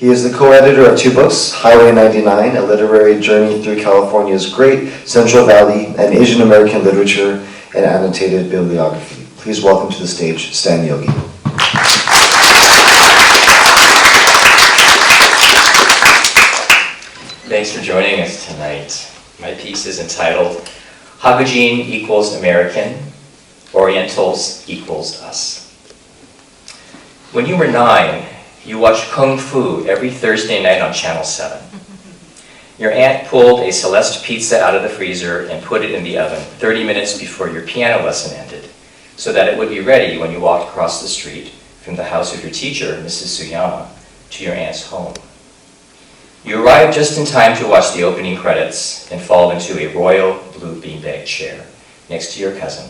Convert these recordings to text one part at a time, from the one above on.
He is the co-editor of two books, Highway 99, A Literary Journey Through California's Great Central Valley and Asian American Literature and Annotated Bibliography. Please welcome to the stage, Stan Yogi. Thanks for joining us tonight. My piece is entitled, Hakujin equals American, Orientals equals us. When you were 9, you watched Kung Fu every Thursday night on Channel 7. Your aunt pulled a Celeste pizza out of the freezer and put it in the oven 30 minutes before your piano lesson ended, so that it would be ready when you walked across the street from the house of your teacher, Mrs. Suyama, to your aunt's home. You arrived just in time to watch the opening credits and fall into a royal blue beanbag chair next to your cousin,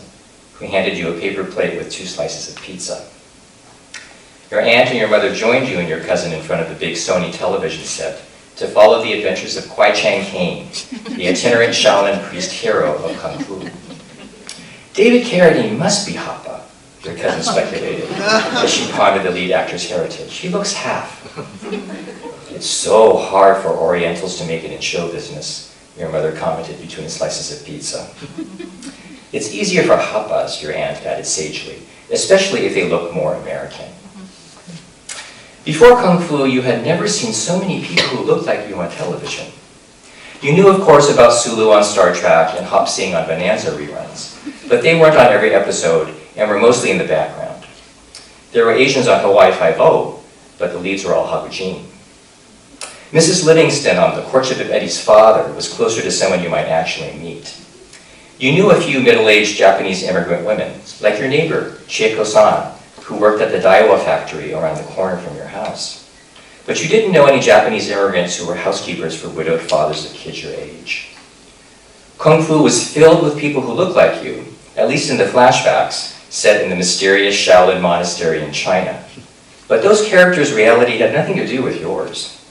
who handed you a paper plate with 2 slices of pizza. Your aunt and your mother joined you and your cousin in front of the big Sony television set to follow the adventures of Kwai Chang Caine, the itinerant Shaolin priest hero of Kung Fu. David Carradine must be Hapa, your cousin speculated, as she pondered the lead actor's heritage. He looks half. It's so hard for Orientals to make it in show business, your mother commented between slices of pizza. It's easier for Hapas, your aunt added sagely, especially if they look more American. Before Kung Fu, you had never seen so many people who looked like you on television. You knew, of course, about Sulu on Star Trek and Hop Sing on Bonanza reruns, but they weren't on every episode and were mostly in the background. There were Asians on Hawaii Five-0, but the leads were all Hakujin. Mrs. Livingston on The Courtship of Eddie's Father was closer to someone you might actually meet. You knew a few middle-aged Japanese immigrant women, like your neighbor, Chieko-san, who worked at the Daiwa factory around the corner from your house. But you didn't know any Japanese immigrants who were housekeepers for widowed fathers of kids your age. Kung Fu was filled with people who looked like you, at least in the flashbacks, set in the mysterious Shaolin monastery in China. But those characters' reality had nothing to do with yours.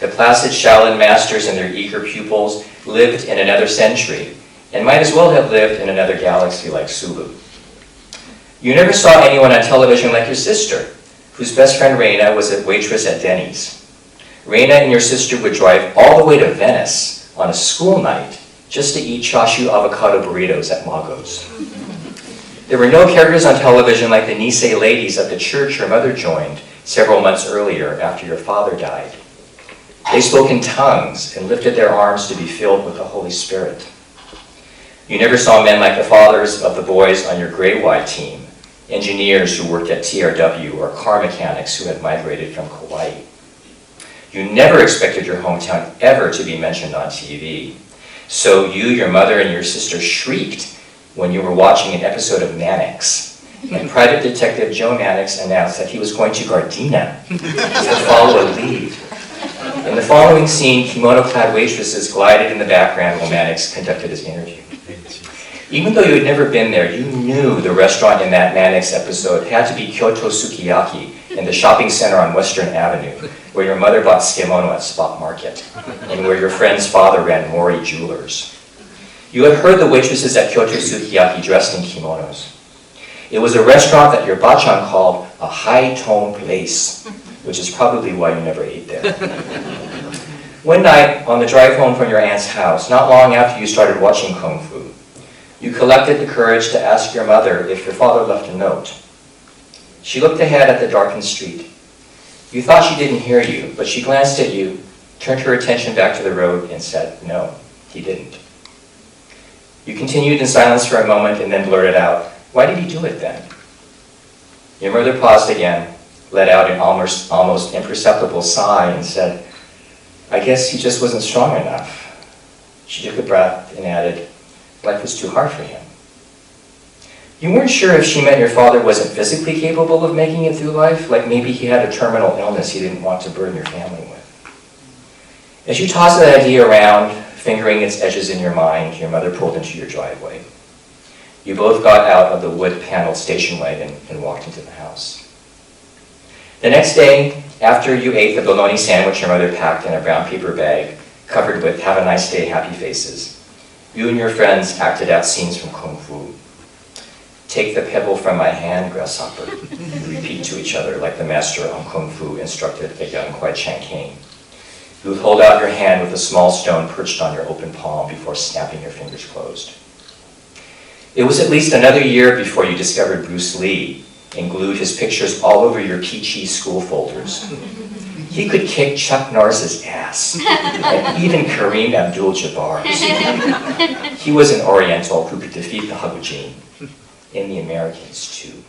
The placid Shaolin masters and their eager pupils lived in another century, and might as well have lived in another galaxy like Sulu. You never saw anyone on television like your sister, whose best friend Reina was a waitress at Denny's. Reina and your sister would drive all the way to Venice on a school night just to eat chashu avocado burritos at Mago's. There were no characters on television like the Nisei ladies at the church your mother joined several months earlier after your father died. They spoke in tongues and lifted their arms to be filled with the Holy Spirit. You never saw men like the fathers of the boys on your gray-wide team, engineers who worked at TRW or car mechanics who had migrated from Kauai. You never expected your hometown ever to be mentioned on TV. So you, your mother, and your sister shrieked when you were watching an episode of Mannix, and Private Detective Joe Mannix announced that he was going to Gardena to follow a lead. In the following scene, kimono-clad waitresses glided in the background while Mannix conducted his interview. Even though you had never been there, you knew the restaurant in that Mannix episode had to be Kyoto Sukiyaki in the shopping center on Western Avenue, where your mother bought skimono at Spot Market, and where your friend's father ran Mori Jewelers. You had heard the waitresses at Kyoto Sukiyaki dressed in kimonos. It was a restaurant that your bachan called a high-tone place, which is probably why you never ate there. One night, on the drive home from your aunt's house, not long after you started watching Kung Fu, you collected the courage to ask your mother if your father left a note. She looked ahead at the darkened street. You thought she didn't hear you, but she glanced at you, turned her attention back to the road, and said, "No, he didn't." You continued in silence for a moment and then blurted out, "Why did he do it then?" Your mother paused again, let out an almost imperceptible sigh, and said, "I guess he just wasn't strong enough." She took a breath and added, "Life was too hard for him." You weren't sure if she meant your father wasn't physically capable of making it through life, like maybe he had a terminal illness he didn't want to burden your family with. As you tossed that idea around, fingering its edges in your mind, your mother pulled into your driveway. You both got out of the wood-paneled station wagon and walked into the house. The next day, after you ate the bologna sandwich your mother packed in a brown paper bag, covered with "Have a nice day, happy faces," you and your friends acted out scenes from Kung Fu. Take the pebble from my hand, grasshopper, you repeat to each other like the master on Kung Fu instructed a young Kwai Chang King. You would hold out your hand with a small stone perched on your open palm before snapping your fingers closed. It was at least another year before you discovered Bruce Lee and glued his pictures all over your peachy school folders. He could kick Chuck Norris's ass, and even Kareem Abdul-Jabbar's. He was an Oriental who could defeat the Hakujin, and the Americans too.